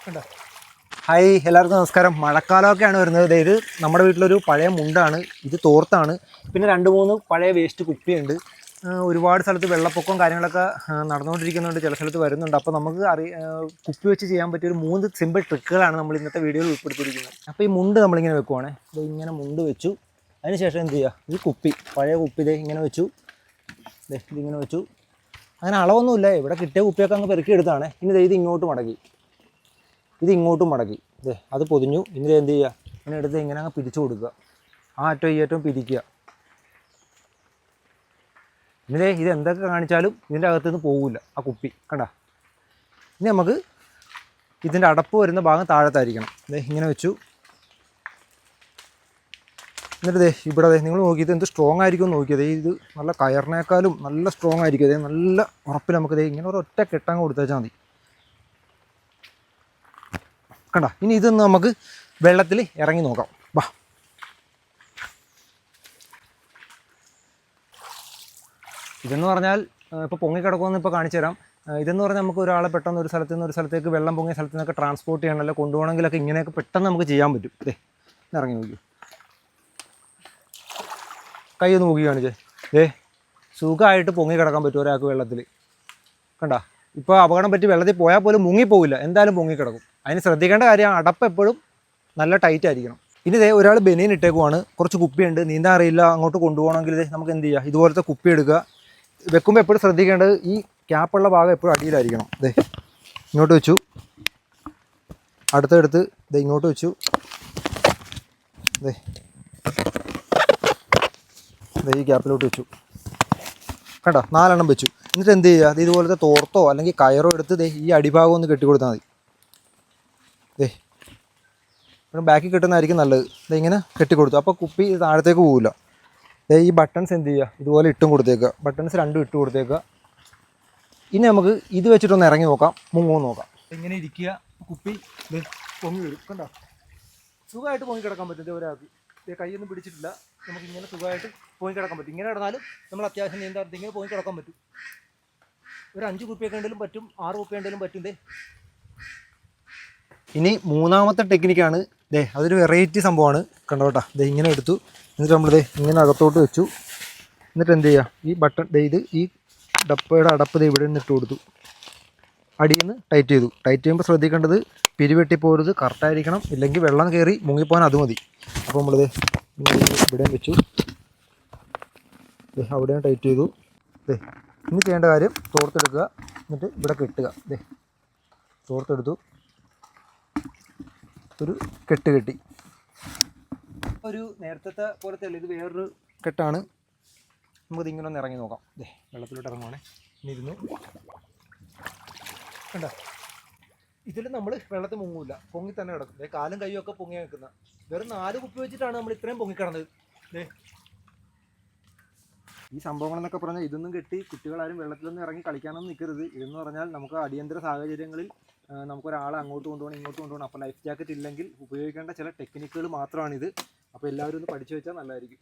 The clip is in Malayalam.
കണ്ടോ? ഹായ്, എല്ലാവർക്കും നമസ്കാരം. മഴക്കാലമൊക്കെയാണ് വരുന്നത്. ഇത് നമ്മുടെ വീട്ടിലൊരു പഴയ മുണ്ടാണ്, ഇത് തോർത്താണ്. പിന്നെ 2-3 പഴയ വേസ്റ്റ് കുപ്പിയുണ്ട്. ഒരുപാട് സ്ഥലത്ത് വെള്ളപ്പൊക്കവും കാര്യങ്ങളൊക്കെ നടന്നുകൊണ്ടിരിക്കുന്നുണ്ട്, ചില സ്ഥലത്ത് വരുന്നുണ്ട്. അപ്പോൾ നമുക്ക് കുപ്പി വെച്ച് ചെയ്യാൻ പറ്റിയ ഒരു 3 സിമ്പിൾ ട്രിക്കുകളാണ് നമ്മൾ ഇന്നത്തെ വീഡിയോയിൽ ഉൾപ്പെടുത്തിയിരിക്കുന്നത്. അപ്പോൾ ഈ മുണ്ട് നമ്മളിങ്ങനെ വെക്കുവാണേ, ഇത് ഇങ്ങനെ മുണ്ട് വെച്ചു. അതിനുശേഷം എന്ത് ചെയ്യുക, ഈ കുപ്പി, പഴയ കുപ്പി ഇതേ ഇങ്ങനെ വെച്ചു, ഇതിങ്ങനെ വെച്ചു. അങ്ങനെ അളവൊന്നുമില്ല, ഇവിടെ കിട്ടിയ കുപ്പിയൊക്കെ അങ്ങ് പെറുക്കി എടുത്താണ്. ഇനി ഇത് ഇങ്ങോട്ട് മടക്കി, ഇത് ഇങ്ങോട്ടും മടക്കി, അത് പൊതിഞ്ഞു. ഇനി എന്ത് ചെയ്യുക, ഇങ്ങനെ എടുത്ത് ഇങ്ങനെ അങ്ങ് പിരിച്ചു കൊടുക്കുക, ആ അറ്റവും ഈ അറ്റവും പിരിക്കുക. ഇനി ഇത് എന്തൊക്കെ കാണിച്ചാലും ഇതിൻ്റെ അകത്തുനിന്ന് പോകില്ല ആ കുപ്പി, കണ്ട. ഇനി നമുക്ക് ഇതിൻ്റെ അടപ്പ് വരുന്ന ഭാഗം താഴത്തായിരിക്കണം. ഇങ്ങനെ വെച്ചു. എന്നിട്ട് ഇവിടെ നിങ്ങൾ നോക്കിയത് എന്ത് സ്ട്രോങ് ആയിരിക്കും എന്ന് നോക്കിയത്. ഇത് നല്ല കയറിനേക്കാളും നല്ല സ്ട്രോങ് ആയിരിക്കും. നല്ല ഉറപ്പിൽ നമുക്ക് ഇങ്ങനെ ഒരൊറ്റ കെട്ടങ്ങ് കൊടുത്തേച്ചാൽ മതി, കണ്ട. ഇനി ഇതൊന്ന് നമുക്ക് വെള്ളത്തിൽ ഇറങ്ങി നോക്കാം. വാ, ഇതെന്ന് പറഞ്ഞാൽ ഇപ്പോൾ പൊങ്ങിക്കിടക്കുമെന്ന് ഇപ്പോൾ കാണിച്ചു തരാം. ഇതെന്ന് പറഞ്ഞാൽ നമുക്ക് ഒരാളെ പെട്ടെന്ന് ഒരു സ്ഥലത്ത് നിന്ന് ഒരു സ്ഥലത്തേക്ക്, വെള്ളം പൊങ്ങിയ സ്ഥലത്ത് നിന്നൊക്കെ ട്രാൻസ്പോർട്ട് ചെയ്യണമല്ലോ, കൊണ്ടുപോകണമെങ്കിലൊക്കെ ഇങ്ങനെയൊക്കെ പെട്ടെന്ന് നമുക്ക് ചെയ്യാൻ പറ്റും. ഇറങ്ങി നോക്കി, കൈ ഒന്ന് മുക്കി കാണിച്ചേ. സുഖമായിട്ട് പൊങ്ങി കിടക്കാൻ പറ്റും ഒരാൾക്ക് വെള്ളത്തിൽ, കണ്ട. ഇപ്പോൾ അപകടം പറ്റി വെള്ളത്തിൽ പോയാൽ പോലും മുങ്ങിപ്പോവില്ല, എന്തായാലും പൊങ്ങിക്കിടക്കും. അതിന് ശ്രദ്ധിക്കേണ്ട കാര്യം, അടപ്പ് എപ്പോഴും നല്ല ടൈറ്റ് ആയിരിക്കണം. ഇനി ഒരാൾ ബനിയൻ ഇട്ടേക്കുവാണ്, കുറച്ച് കുപ്പിയുണ്ട്, നീന്താൻ അറിയില്ല, അങ്ങോട്ട് കൊണ്ടുപോകണമെങ്കിൽ നമുക്ക് എന്ത് ചെയ്യുക, ഇതുപോലത്തെ കുപ്പി എടുക്കുക. വെക്കുമ്പോൾ എപ്പോഴും ശ്രദ്ധിക്കേണ്ടത് ഈ ക്യാപ്പുള്ള ഭാഗം എപ്പോഴും അടിയിലായിരിക്കണം. ഇങ്ങോട്ട് വെച്ചു, അടുത്തെടുത്ത് ഇങ്ങോട്ട് വെച്ചു, ഈ ഗ്യാപ്പിലോട്ട് വെച്ചു, കണ്ടോ, 4 എണ്ണം വെച്ചു. എന്നിട്ട് എന്ത് ചെയ്യുക, അത് ഇതുപോലത്തെ തോർത്തോ അല്ലെങ്കിൽ കയറോ എടുത്ത് ഈ അടിഭാഗം ഒന്ന് കെട്ടിക്കൊടുത്താൽ മതി. ഇവിടെ ബാക്കിൽ കെട്ടുന്നതായിരിക്കും നല്ലത്. ഇങ്ങനെ കെട്ടിക്കൊടുത്തു, അപ്പോൾ കുപ്പി താഴത്തേക്ക് പോകില്ല. ഈ ബട്ടൺസ് എന്ത് ചെയ്യുക, ഇതുപോലെ ഇട്ടും കൊടുത്തേക്കുക, ബട്ടൺസ് 2 ഇട്ട് കൊടുത്തേക്കുക. ഇനി നമുക്ക് ഇത് വെച്ചിട്ടൊന്ന് ഇറങ്ങി നോക്കാം, മുങ്ങുമെന്ന് നോക്കാം. ഇങ്ങനെ ഇരിക്കുക, കുപ്പി പൊങ്ങി വരും, കണ്ടോ. സുഖമായിട്ട് പൊങ്ങി കിടക്കാൻ പറ്റും ഒരാൾക്ക്. കൈയൊന്നും പിടിച്ചിട്ടില്ല, നമുക്ക് ഇങ്ങനെ സുഖമായിട്ട് പൊങ്ങി കിടക്കാൻ പറ്റും. ഇങ്ങനെ കിടന്നാലും നമ്മൾ അത്യാവശ്യം നീന്താൻ ഇങ്ങനെ പൊങ്ങി കിടക്കാൻ പറ്റും. ഒരു 5 കുപ്പിയൊക്കെ ഉണ്ടെങ്കിലും പറ്റും, 6 കുപ്പി ഉണ്ടെങ്കിലും പറ്റും. ഇനി 3ാമത്തെ ടെക്നിക്കാണ്. അതൊരു വെറൈറ്റി സംഭവമാണ്, കണ്ടോട്ടാ. ഇങ്ങനെ എടുത്തു, എന്നിട്ട് നമ്മൾ ഇങ്ങനെ അകത്തോട്ട് വെച്ചു. എന്നിട്ട് എന്ത് ചെയ്യുക, ഈ ബട്ടൺ ഇത് ഈ ഡപ്പയുടെ അടപ്പ് ഇവിടെ നിന്ന് ഇട്ട് കൊടുത്തു, അടിയിൽ നിന്ന് ടൈറ്റ് ചെയ്തു. ടൈറ്റ് ചെയ്യുമ്പോൾ ശ്രദ്ധിക്കേണ്ടത് പിരിവെട്ടിപ്പോരുത്, കറക്റ്റായിരിക്കണം, ഇല്ലെങ്കിൽ വെള്ളം കയറി മുങ്ങിപ്പോകാൻ അത് മതി. അപ്പോൾ നമ്മളിത് ഇവിടെയും വെച്ചു, അവിടെയും ടൈറ്റ് ചെയ്തു. ഇനി ചെയ്യേണ്ട കാര്യം, തോർത്തെടുക്കുക, എന്നിട്ട് ഇവിടെ കെട്ടുക. തോർത്തെടുത്തു, ഒരു കെട്ട് കെട്ടി. ഒരു നേരത്തെ പോലത്തെ അല്ല, ഇത് വേറൊരു കെട്ടാണ്. നമുക്കിത് ഇങ്ങനെ ഒന്ന് ഇറങ്ങി നോക്കാം. വെള്ളത്തിലോട്ട് ഇറങ്ങുവാണേ. ഇനി ഇരുന്നു, കണ്ടോ. ഇതിൽ നമ്മൾ വെള്ളത്തിൽ മുങ്ങൂല, പൊങ്ങി തന്നെ കിടക്കും. കാലും കൈയും ഒക്കെ പൊങ്ങി നിൽക്കുന്ന. വെറും 4 കുപ്പി വെച്ചിട്ടാണ് നമ്മൾ ഇത്രയും പൊങ്ങിക്കിടന്നത്. ഈ സംഭവങ്ങളെന്നൊക്കെ പറഞ്ഞാൽ ഇതൊന്നും കെട്ടി കുട്ടികളാരും വെള്ളത്തിലൊന്നും ഇറങ്ങി കളിക്കാനൊന്നും നിൽക്കരുത്. ഇതെന്ന് പറഞ്ഞാൽ നമുക്ക് അടിയന്തര സാഹചര്യങ്ങളിൽ നമുക്കൊരാളെ അങ്ങോട്ട് കൊണ്ടുപോകണം, ഇങ്ങോട്ട് കൊണ്ടുപോകണം. അപ്പോൾ ലൈഫ് ജാക്കറ്റ് ഇല്ലെങ്കിൽ ഉപയോഗിക്കേണ്ട ചില ടെക്നിക്കുകൾ മാത്രമാണിത്. അപ്പോൾ എല്ലാവരും ഒന്ന് പഠിച്ചു വെച്ചാൽ നല്ലതായിരിക്കും.